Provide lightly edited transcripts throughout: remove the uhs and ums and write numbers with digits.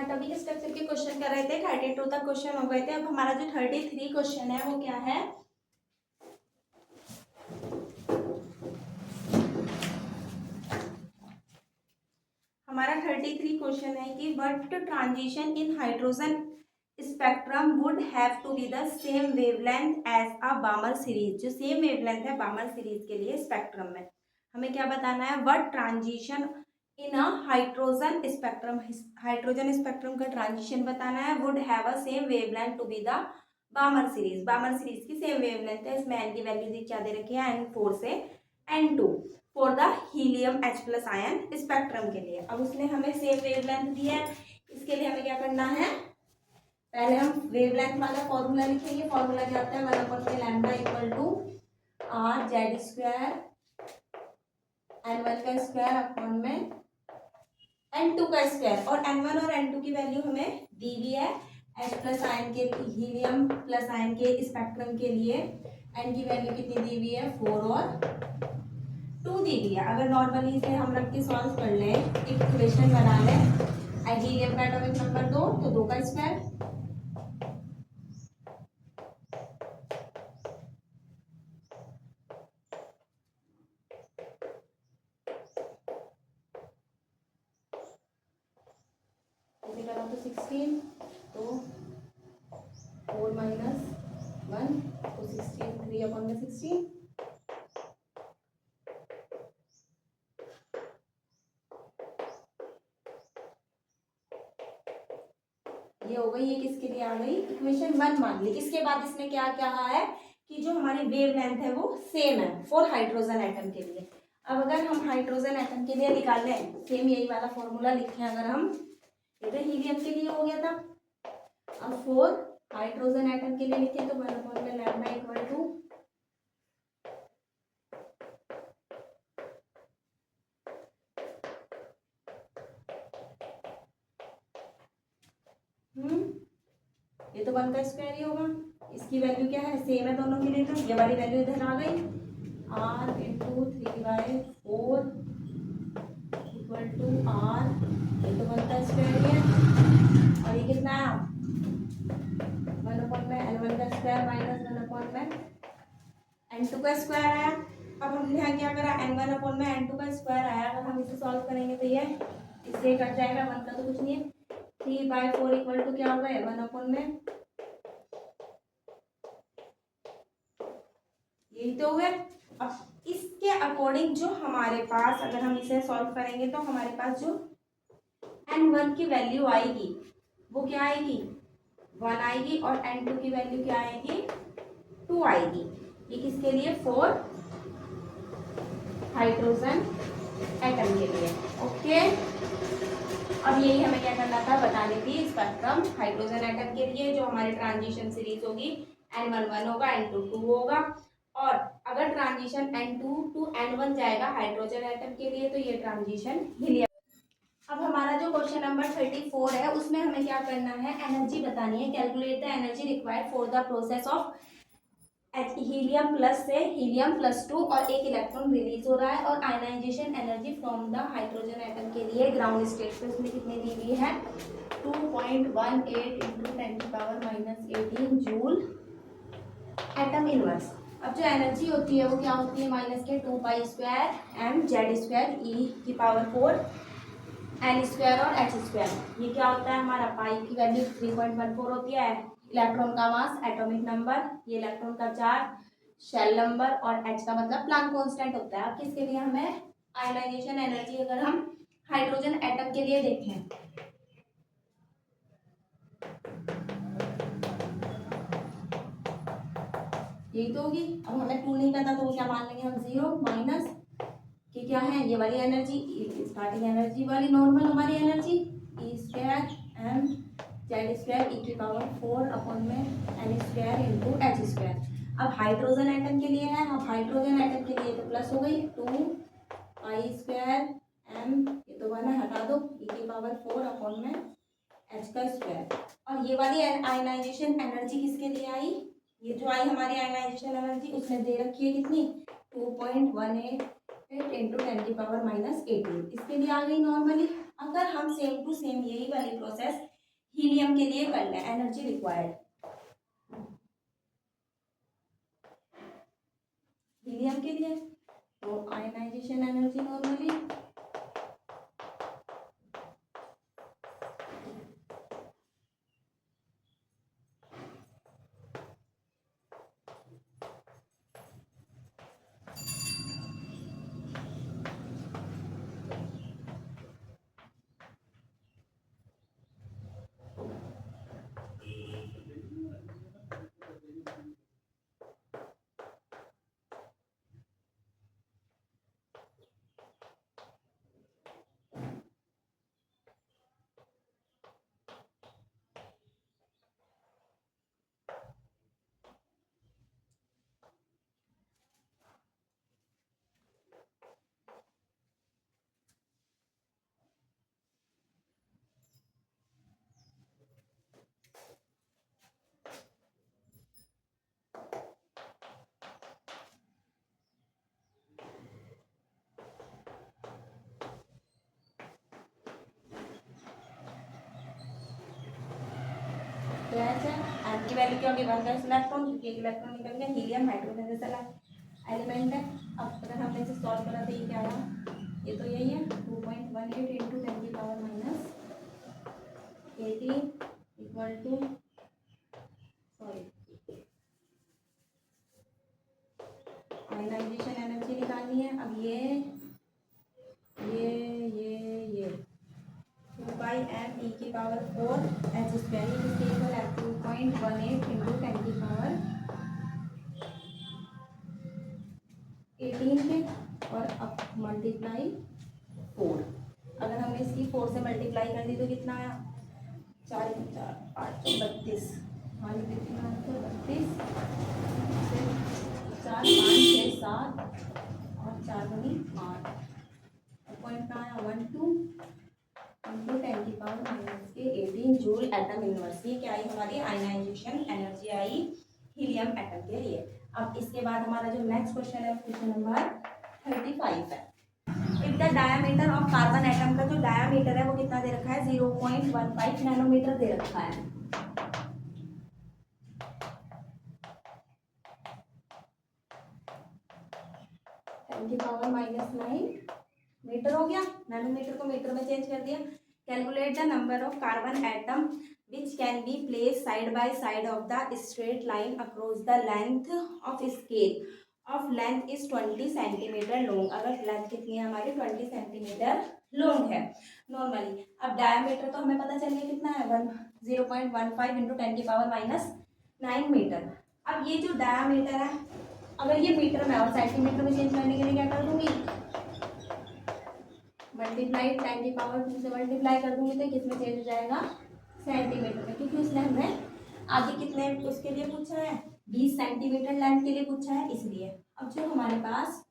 Atomic structure के question कर रहे थे। 32 तक क्वेश्चन हो गए थे। अब हमारा जो 33 क्वेश्चन है वो क्या है, हमारा 33 क्वेश्चन है कि what transition in hydrogen spectrum would have to be the same wavelength as a Balmer series. जो सेम वेवलेंथ है बामर सीरीज के लिए स्पेक्ट्रम में हमें क्या बताना है, what transition in a hydrogen spectrum, hydrogen spectrum का ट्रांजिशन बताना है, would have a same wavelength to be the Balmer series. Balmer series की सेम वेवलेंथ है। इसमें एन की वैल्यू क्या दे रखी है, N4 से N2 for the helium H+ ion spectrum के लिए। अब उसने हमें सेम वेवलेंथ दी है, इसके लिए हमें क्या करना है, पहले हम वेवलेंथ वाला फॉर्मूला लिखेंगे। फॉर्मूला क्या होता है, 1/λ इक्वल टू R² N1 का स्क्वायर अपॉन में N2 का स्क्वायर। और N1 और N2 की वैल्यू हमें दी हुई है H+ आयन के, हीलियम प्लस आयन के स्पेक्ट्रम के लिए N की वैल्यू कितनी दी हुई है, 4 और 2 दी हुई है। अगर नॉर्मली इसे हम रख के सॉल्व कर लें, इक्वेशन बना लें, हीलियम का एटॉमिक नंबर 2 तो 2 का स्क्वायर, इसे करा तो 16 तो 4 माइनस 1 तो 16, 3 अपॉन में 16, ये हो गई। ये किसके लिए आ गई, इक्वेशन 1 मान ली। इसके बाद इसने क्या कहा है कि जो हमारी वेवलेंथ है वो सेम है फॉर हाइड्रोजन एटम के लिए। अब अगर हम हाइड्रोजन एटम के लिए निकालें, सेम यही वाला फॉर्मूला लिखें अगर हम, ये तो हीलियम के लिए हो गया था। अब फॉर हाइड्रोजन एटम के लिए लिखे तो 1/λ इक्वल टू ये तो 1 का स्क्वायर ही होगा। इसकी वैल्यू क्या है, सेम है दोनों के लिए, तो ये वाली वैल्यू इधर आ गई, R into 3/4 equal to R, ये तो 1 का स्क्वायर ही है। और ये कितना है, 1 में N1 का स्क्वायर माइनस 1 में N2 का स्क्वायर आया। अब हमने यहाँ क्या करा, N1 में N2 का स्क्वायर आया। अगर हम इसे सॉल्व करेंगे तो ये इससे कट जाएगा, 1 का तो कुछ नहीं है। 3/4 इक्वल टू क्या होगा, 1 में, यही तो हुआ। अब इसके अकॉर्डिंग जो हमारे पास, अगर हम इसे सॉल्व करेंगे तो हमारे पास जो N1 की वैल्यू आएगी वो क्या आएगी, 1 आएगी, और N2 की वैल्यू क्या आएगी, 2 आएगी। ये किसके लिए, फॉर हाइड्रोजन एटम के लिए। ओके, अब यही हमें क्या करना था, बतानी थी स्पेक्ट्रम हाइड्रोजन एटम के लिए। जो हमारी ट्रांजिशन सीरीज होगी, N1 1 होगा, N2 2 होगा। और अगर ट्रांजिशन N2 टू N1 जाएगा हाइड्रोजन एटम के लिए तो ये ट्रांजिशन हीलियम। अब हमारा जो क्वेश्चन नंबर 34 है उसमें हमें क्या करना है, एनर्जी बतानी है। Calculate the energy required for the process of helium plus से हीलियम +2 और एक इलेक्ट्रॉन रिलीज हो रहा है। और ionisation energy from the hydrogen atom के लिए ग्राउंड स्टेट पे उसमें कितनी दी हुई है, 2.18 × 10⁻18 जूल एटम इनवर्स। अब जो एनर्जी होती है वो क्या होती है, -2π² mZ²E⁴ N² और H²। ये क्या होता है, हमारा पाई की वैल्यू 3.14 होती है, इलेक्ट्रॉन का मास, एटॉमिक नंबर, ये इलेक्ट्रॉन का चार्ज, शेल नंबर, और H का मतलब प्लांक कांस्टेंट होता है। अब किसके लिए हमें आयनाइजेशन एनर्जी, अगर हम हाइड्रोजन एटम के लिए देखें, यही तो होगी। अब हमें 2 नहीं पता तो क्या मान लेंगे हम, 0 माइनस कि क्या है, ये वाली एनर्जी, स्टार्टिंग एनर्जी वाली नॉर्मल हमारी एनर्जी, E²mZ²E⁴ अपॉन में N² इंटू H²। अब हाइड्रोजन एटम के लिए है, अब हाइड्रोजन एटम के लिए तो प्लस हो गई 2π²m, ये तो बना, हटा दो, E⁴ अपॉन में H²। और ये वाली आयनाइजेशन एनर्जी किसके लिए आई, ये जो आई हमारी आयनाइजेशन एनर्जी उसने दे रखी है कितनी, 2.18 × 10⁻⁻18, इसके लिए आ गई नॉर्मली। अगर हम सेम टू सेम यही वाली प्रोसेस हीलियम के लिए करना है, एनर्जी रिक्वायर्ड हीलियम के लिए, तो आयनाइजेशन एनर्जी नॉर्मली तो ऐसे एम की वैल्यू क्या होगी 1 इलेक्ट्रॉन, क्योंकि एक इलेक्ट्रॉन निकल गया, हीलियम हाइड्रोजन जैसा एलिमेंट है। अब अगर हमने इसे सॉल्व करा तो ये क्या आया, ये तो यही है 2.18 इंटू 10 की power minus 18 equal to ionisation energy निकालनी है। अब ये 2 बाई एम ई की पावर 4 एच स्क्वायर इसके इक्वल है 2.18 इंटू 10 की पावर 18 के, और अब मल्टीप्लाई 4। अगर हमने इसकी 4 से मल्टीप्लाई कर दी तो कितना आया, 4 4 8 32, हाँ ये कितना 32, 4 5 6 7 और 4 बनी 8, पॉइंट कहाँ आया 12 इंटू 10 की पावर माइनस के 18 जूल एटम इनवर्स। ये क्या आई हमारी आयनाइजेशन एनर्जी आई हीलियम एटम के लिए। अब इसके बाद हमारा जो नेक्स्ट क्वेश्चन है क्वेश्चन नंबर 35 है। If the diameter of carbon atom का जो डायामीटर है वो कितना दे रखा है 0.15 नैनोमीटर दे रखा है। 10 की पावर -9 मीटर हो गया, नैनोमीटर को मीटर में चेंज कर दिया। Calculate the number of carbon atom which can be place side by side of the straight line across the length of scale of length is 20 centimetre long. अगर length कितनी है हमारी 20 centimetre long है normally. अब diameter तो हमें पता चल गया कितना है 0.15 इंटू 10 की पावर -9 मीटर। अब ये जो डायामीटर है अगर ये मीटर में और सेंटीमीटर में चेंज करने के लिए क्या कर दूंगी, मल्टीप्लाई 10 की पावर 2 से मल्टीप्लाई कर दूंगी तो किस में चेंज हो जाएगा सेंटीमीटर में, क्योंकि उसने हमें आगे कितने उसके लिए पूछा है 20 सेंटीमीटर लेंथ के लिए पूछा है इसलिए। अब जो हमारे पास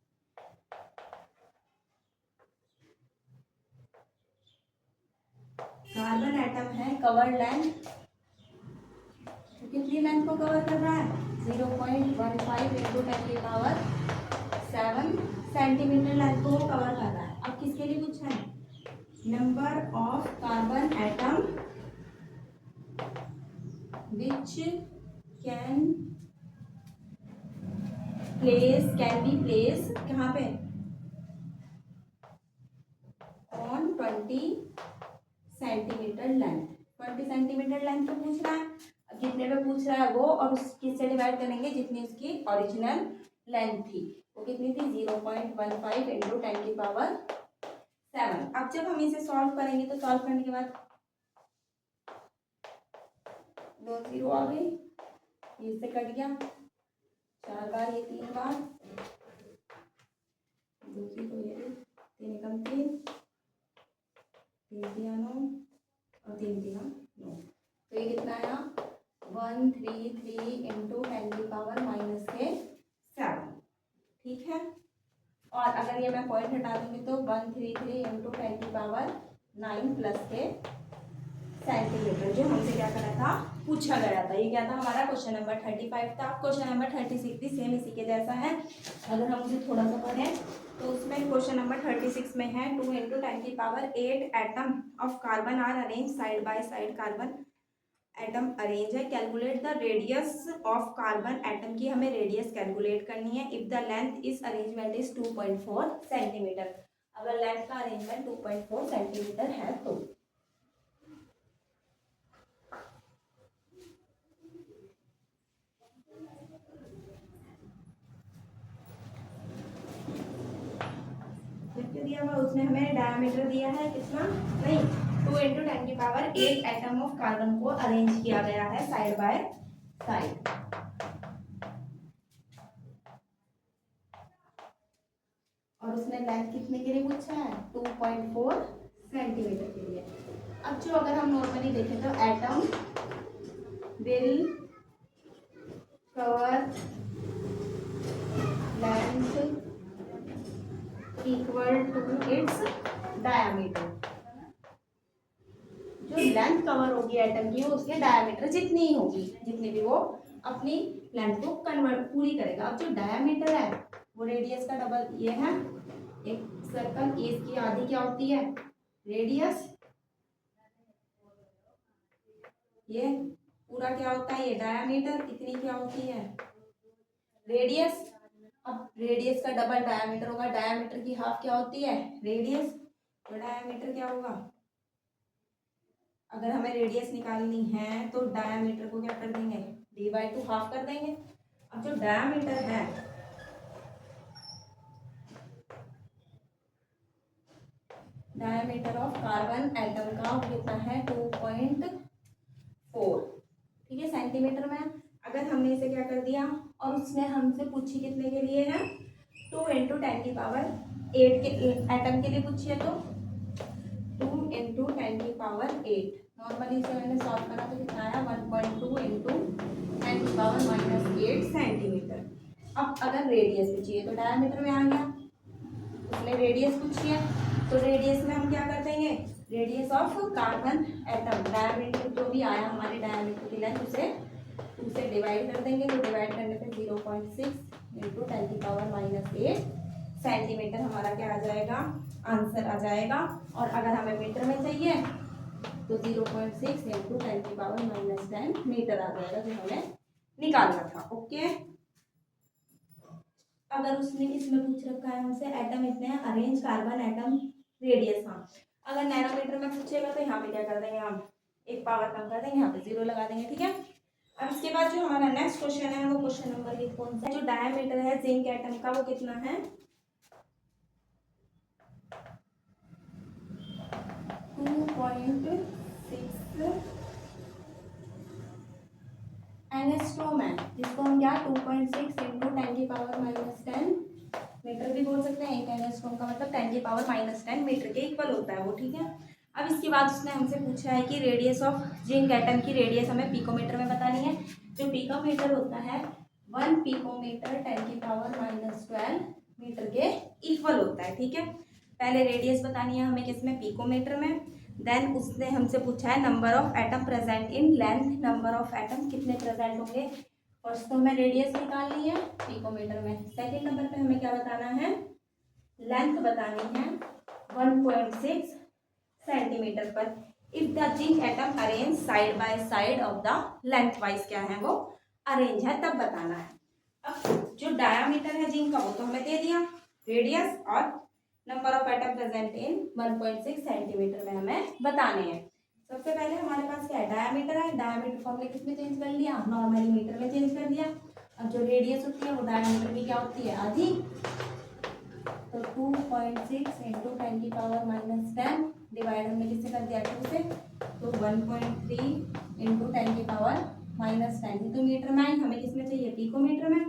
कार्बन एटम है कवर लेंथ, तो कितनी लेंथ को कवर कर रहा है 0.15 इंटू 10 की पावर 7 सेंटीमीटर लेंथ को कवर कर रहा है। अब किसके लिए पूछा है number of carbon atom which can be place कहाँ पे on 20 centimetre length. 20 centimetre length पे पूछ रहा है, अब कितने पे पूछ रहा है वो, और उस किससे डिवाइड करेंगे जितनी उसकी ओरिजिनल लेंथ थी, वो कितनी थी 0.15 इंटू 10 की पावर 7। अब जब हम इसे सॉल्व करेंगे तो सॉल्व करने के बाद 2 0 आ गई, इससे कट गया 4 बार, ये 3 बार, 2 0 ये 3 कम 3 3 3 9 और 3 3 9, तो ये कितना आया 133 इंटू 10 की पावर -7। ठीक है, और अगर ये मैं पॉइंट हटा दूंगी तो 133 इंटू 10 की पावर 9 प्लस के सेंटीमीटर, जो हमसे क्या करा था पूछा गया था। ये क्या था हमारा क्वेश्चन नंबर 35 था। क्वेश्चन नंबर 36 भी सेम इसी के जैसा है। अगर हम उसे थोड़ा सा पढ़ें तो उसमें क्वेश्चन नंबर 36 में है 2 इंटू 10 की power 8 atom of carbon are arrange side by side. Carbon atom arrange है। Calculate the radius of carbon atom की हमें रेडियस कैलकुलेट करनी है। इफ द लेंथ इस अरेंजमेंट इज 2.4 सेंटीमीटर, अगर लेंथ का अरेंजमेंट 2.4 सेंटीमीटर है तो। दिया हुआ उसने हमें डायमीटर दिया है कितना, नहीं 2 × 10⁸ एटम ऑफ कार्बन को अरेंज किया गया है साइड बाय साइड। और उसने लेंथ कितने के लिए पूछा है, 2.4 सेंटीमीटर के लिए। अब जो अगर हम नॉर्मली देखें तो atom will cover length equal to its diameter. जो लेंथ कवर होगी एटम की वो उसके डायमीटर जितनी ही होगी, जितनी भी वो अपनी लेंथ को कन्वर्ट पूरी करेगा। अब जो डायमीटर है वो रेडियस का डबल ये है। एक सर्कल इसकी आधी क्या होती है, रेडियस, ये पूरा क्या होता है, ये डायमीटर, इतनी क्या होती है रेडियस। अब रेडियस का डबल डायमीटर होगा, डायमीटर की हाफ क्या होती है रेडियस, तो डायमीटर क्या होगा, अगर हमें रेडियस निकालनी है तो डायमीटर को क्या कर देंगे, d/2 हाफ कर देंगे। अब जो डायमीटर है डायमीटर ऑफ कार्बन एटम का वो कितना है 2.4, ठीक है सेंटीमीटर में। अगर हमने इसे क्या कर दिया और उसने हमसे पूछी कितने के लिए है 2 × 10⁸ के एटम के लिए पूछी है, तो 2 × 10⁸। नॉर्मली इसे मैंने सॉल्व करा तो कितना आया 1.2 × 10⁻⁸ सेंटीमीटर। अब अगर रेडियस पूछिए तो डायमीटर में आ गया, उसने रेडियस पूछी है तो रेडियस में हम क्या कर देंगे, radius of carbon atom diameter जो भी आया हमारे डायमीटर की लेंथ उसे 2 से डिवाइड कर देंगे, तो डिवाइड करने पे 0.6 × 10⁻⁸ सेंटीमीटर हमारा क्या आ जाएगा, आंसर आ जाएगा। और अगर हमें मीटर में चाहिए तो 0.6 × 10⁻⁻10 मीटर आ जाएगा जो हमें निकालना था। ओके, अगर उसने इसमें पूछ रखा है हमसे एटम इतने हैं, अरेंज कार्बन एटम रेडियस, हाँ अगर नैनोमीटर में पूछेगा तो यहाँ पे क्या कर देंगे हम, एक पावर कम कर देंगे, यहाँ पे 0 लगा देंगे, ठीक है। अब इसके बाद जो हमारा नेक्स्ट क्वेश्चन है वो क्वेश्चन नंबर ये कौन सा है, जो डायमीटर है जिंक एटम का वो कितना है 2.6 एंगस्ट्रॉम है, जिसको हम क्या 2.6 × 10⁻⁻10 मीटर भी बोल सकते हैं। एक एंगस्ट्रॉम का मतलब 10⁻⁻10 मीटर के इक्वल होता है वो, ठीक है। अब इसके बाद उसने हमसे पूछा है कि रेडियस ऑफ जिंक एटम की रेडियस हमें पिकोमीटर में बतानी है। जो पिकोमीटर होता है 1 पिकोमीटर 10⁻⁻12 मीटर के इक्वल होता है, ठीक है। पहले रेडियस बतानी है हमें किसमें, पिकोमीटर में। देन उसने हमसे पूछा है number of atom present in length, number of atom कितने प्रेजेंट होंगे। फर्स्ट तो हमें रेडियस निकालनी है पिकोमीटर में, सेकंड नंबर पे हमें क्या बताना है, लेंथ बतानी है 1.6 सेंटीमीटर पर। If the zinc atom arrange side by side of the length wise क्या है वो अरेंज है, तब बताना है। अब जो डायामीटर है जिंक का वो तो हमें दे दिया, रेडियस और number of atom present in 1.6 centimetre में हमें बताने हैं। सबसे पहले हमारे पास क्या है, डायामीटर है, डायामीटर को हमने किस में चेंज कर लिया, नॉर्मली मीटर में चेंज कर दिया। अब जो रेडियस होती है वो डायामीटर की क्या होती है, आधी, तो 2.6 × 10⁻⁻10 डिवाइड हमने किससे कर दिया 2 से, तो 1.3 × 10⁻⁻10 तो मीटर में आई, हमें किसमें चाहिए पिकोमीटर में।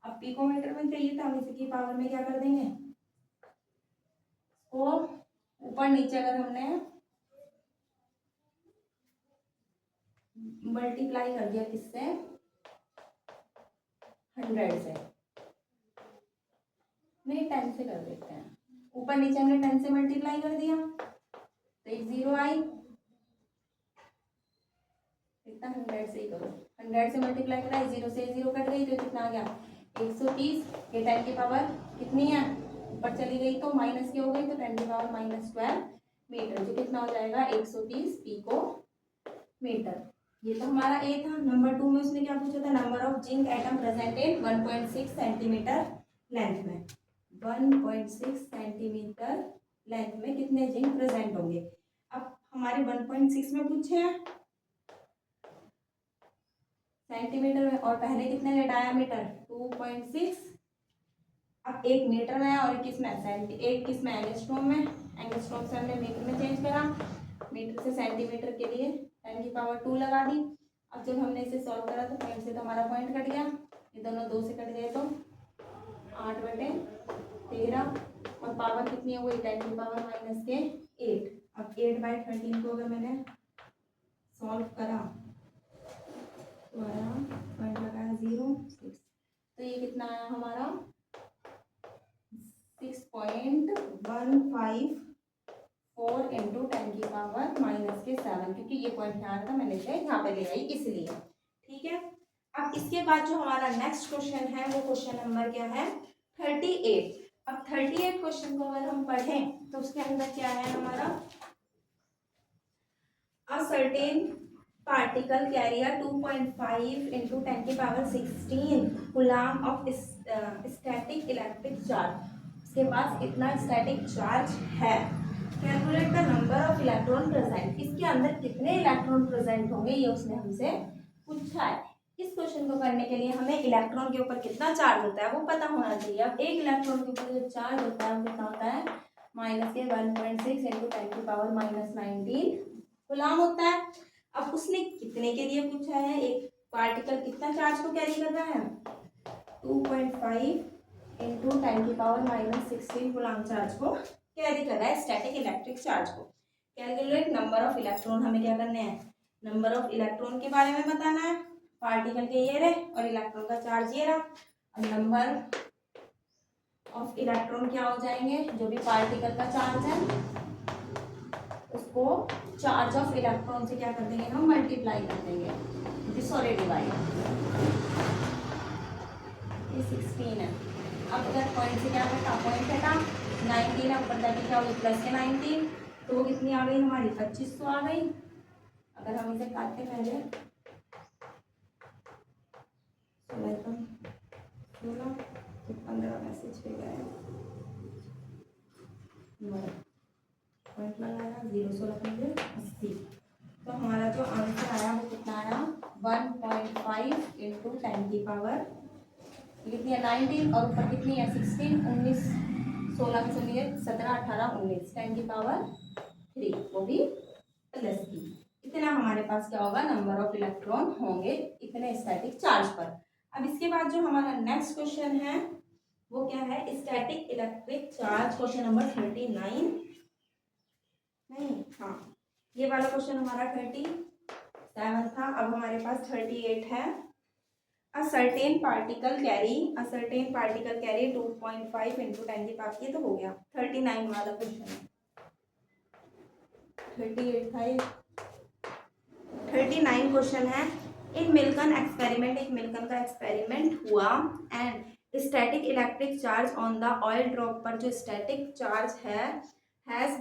अब पिकोमीटर में चाहिए तो हम इसी की पावर में क्या कर देंगे, वो ऊपर नीचे अगर हमने मल्टीप्लाई कर दिया किससे 100 से, नहीं 10 से कर देते हैं, ऊपर नीचे हमने 10 से मल्टीप्लाई कर दिया तो एक 0 आई, इतना 100 से ही करो, 100 से मल्टीप्लाई करा 0 से 0 कट गई तो कितना आ गया 130, ये 10 की पावर कितनी है ऊपर चली गई तो माइनस की हो गई, तो 10⁻⁻12 मीटर, जो कितना हो जाएगा 130 पिको मीटर। ये तो हमारा ए था। नंबर 2 में उसने क्या पूछा था, number of zinc atom present in 1.6 centimetre length में। 1.6 सेंटीमीटर लेंथ में कितने जिंक प्रेजेंट होंगे। अब हमारे 1.6 में पूछे हैं सेंटीमीटर में, और पहले कितने ले डायामीटर 2.6। अब एक मीटर में और किस में एक किस में एंगस्ट्रॉम में, एंगस्ट्रॉम से हमने मीटर में चेंज करा, मीटर से सेंटीमीटर के लिए 10⁻² लगा दी। अब जब हमने इसे सॉल्व करा तो पॉइंट से तो हमारा पॉइंट कट गया, ये दोनों 2 से कट गए तो 8/13, और पावर कितनी है वही 10⁻⁻8। अब 8/13 को अगर मैंने सॉल्व करा तो आया पॉइंट लगाया 0.6, तो ये कितना आया हमारा 6.154 इंटू 10⁻⁻7, क्योंकि ये पॉइंट यहाँ था मैंने इसे यहाँ पे ले आई इसलिए। ठीक है, अब इसके बाद जो हमारा नेक्स्ट क्वेश्चन है वो क्वेश्चन नंबर क्या है 38। अब 38 क्वेश्चन को अगर हम पढ़ें तो उसके अंदर क्या है हमारा, a certain particle carry a 2.5 into 10⁻16 coulomb of static electric charge। उसके पास इतना स्टैटिक चार्ज है। Calculate the number of electron present, इसके अंदर कितने इलेक्ट्रॉन प्रेजेंट होंगे ये उसने हमसे पूछा है। इस क्वेश्चन को करने के लिए हमें इलेक्ट्रॉन के ऊपर कितना चार्ज होता है वो पता होना चाहिए। अब एक इलेक्ट्रॉन के ऊपर जो चार्ज होता है वो कितना होता है -1.6 इंटू 10⁻⁻19 गुलाम होता है। अब उसने कितने के लिए पूछा है, एक पार्टिकल कितना चार्ज को कैरी कर रहा है 2.5 इंटू 10⁻⁻16 गुलाम चार्ज को कैरी कर रहा है, स्टैटिक इलेक्ट्रिक चार्ज को। कैलकुलेट नंबर ऑफ इलेक्ट्रॉन, हमें क्या करने हैं नंबर ऑफ इलेक्ट्रॉन के बारे में बताना है। पार्टिकल के ये रहे और इलेक्ट्रॉन का चार्ज ये रहा। अब नंबर ऑफ इलेक्ट्रॉन क्या हो जाएंगे, जो भी पार्टिकल का चार्ज है उसको चार्ज ऑफ इलेक्ट्रॉन से क्या कर देंगे हम मल्टीप्लाई कर देंगे, सॉरी डिवाइड। ये 16 है। अब अगर पॉइंट से क्या करता, पॉइंट हटा 19 है, ऊपर जाके क्या होगी प्लस के 19, तो वो कितनी आ गई हमारी 2500 आ गई। अगर हम इसे काटते पहले 16 तो 15 मैसेज पे गए, पॉइंट लगाया 0/16 तो हमारा जो आंसर आया वो कितना आया 1.5 इंटू 10⁻, कितनी है 19 और ऊपर कितनी है 16, 19 16 में सुनिए 17 18 19 10⁻3 वो भी प्लस की। इतना हमारे पास क्या होगा नंबर ऑफ इलेक्ट्रॉन होंगे इतने स्टैटिक चार्ज पर। अब इसके बाद जो हमारा नेक्स्ट क्वेश्चन है वो क्या है static electric charge, question number 39 नहीं, हाँ ये वाला क्वेश्चन हमारा 37 था। अब हमारे पास 38 है। A certain particle carry 2.5 into 10⁻, ये तो हो गया। 39 वाला क्वेश्चन है, 38 था ये, 39 क्वेश्चन है। एक मिल्कन का एक्सपेरिमेंट हुआ and static electric charge on the oil drop पर जो स्टैटिक चार्ज है has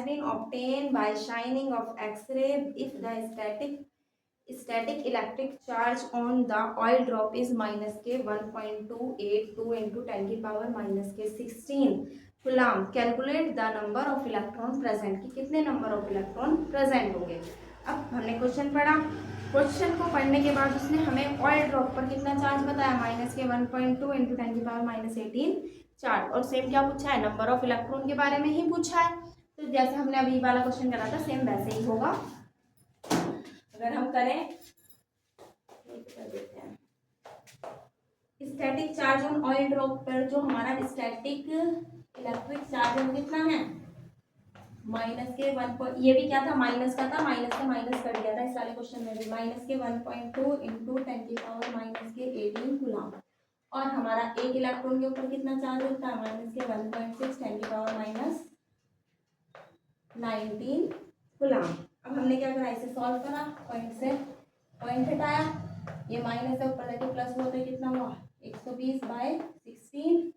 been obtained by shining of X-ray if the static electric charge on the oil drop is -1.282 into 10⁻⁻16 coulomb. Calculate the number of electron present, कि कितने number of electron present होंगे। अब हमने question पढ़ा, question को पढ़ने के बाद उसने हमें ऑयल ड्रॉप पर कितना चार्ज बताया -1.2 इंटू 10⁻�18 चार्ज, और सेम क्या पूछा है नंबर ऑफ इलेक्ट्रॉन के बारे में ही पूछा है। तो जैसे हमने अभी वाला क्वेश्चन करा था सेम वैसे ही होगा। अगर हम करें कर देते हैं static charge on oil drop पर जो हमारा स्टैटिक इलेक्ट्रिक चार्ज है वो कितना है -1. ये भी क्या था माइनस का था, माइनस का माइनस कट गया था इस वाले क्वेश्चन में भी, -1.2 इंटू 10⁻⁻18 कूलम। और हमारा एक इलेक्ट्रॉन के ऊपर कितना चार्ज होता है -1.6 10⁻⁻19 कूलम। अब हमने क्या करा इसे सॉल्व करा, पॉइंट से पॉइंट हटाया, ये माइनस है ऊपर जाके प्लस हुआ तो कितना हुआ 120/16,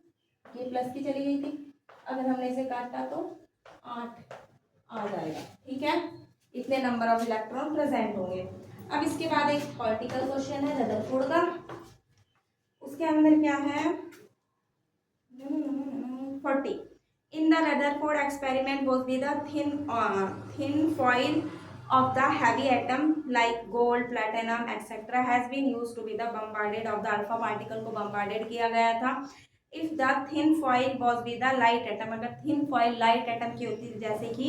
ये प्लस की चली गई थी। अगर हमने इसे काटा तो 8 आ जाएगा। ठीक है, इतने नंबर ऑफ इलेक्ट्रॉन प्रेजेंट होंगे। अब इसके बाद एक थ्योरेटिकल क्वेश्चन है रदरफोर्ड का। उसके अंदर क्या है 40 in the Rutherford experiment was be the thin foil of the heavy atom like gold, platinum etc has been used to be the bombarded of the alpha particle को bombarded किया गया था। If the thin foil was be the light atom, अगर thin foil light atom की होती जैसे कि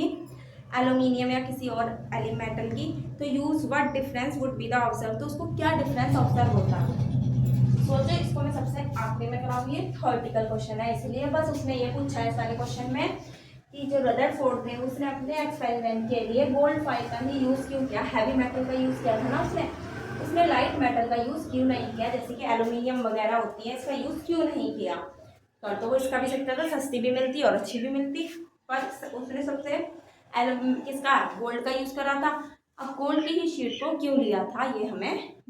aluminium या किसी और एलिमेंटल की, तो use what difference would be the observe, तो उसको क्या डिफरेंस ऑब्जर्व होता। सोचो इसको मैं सबसे आखिरी में कराऊंगी, थ्योरेटिकल क्वेश्चन है इसलिए बस उसने ये पूछा है सारे क्वेश्चन में कि जो रदरफोर्ड थे उसने अपने एक्सपेरिमेंट के लिए गोल्ड फॉइल का ही यूज़ क्यों किया, हैवी मेटल का यूज़ किया था ना उसने लाइट मेटल का यूज़ क्यों नहीं किया, जैसे कि एल्यूमिनियम वगैरह होती है इसका यूज़ क्यों नहीं किया। तो वो इसका भी सकता था, सस्ती भी मिलती और अच्छी भी मिलती, पर उसने सबसे किसका गोल्ड का यूज़ करा था। अब गोल्ड की ही शीट को क्यों लिया था ये हमें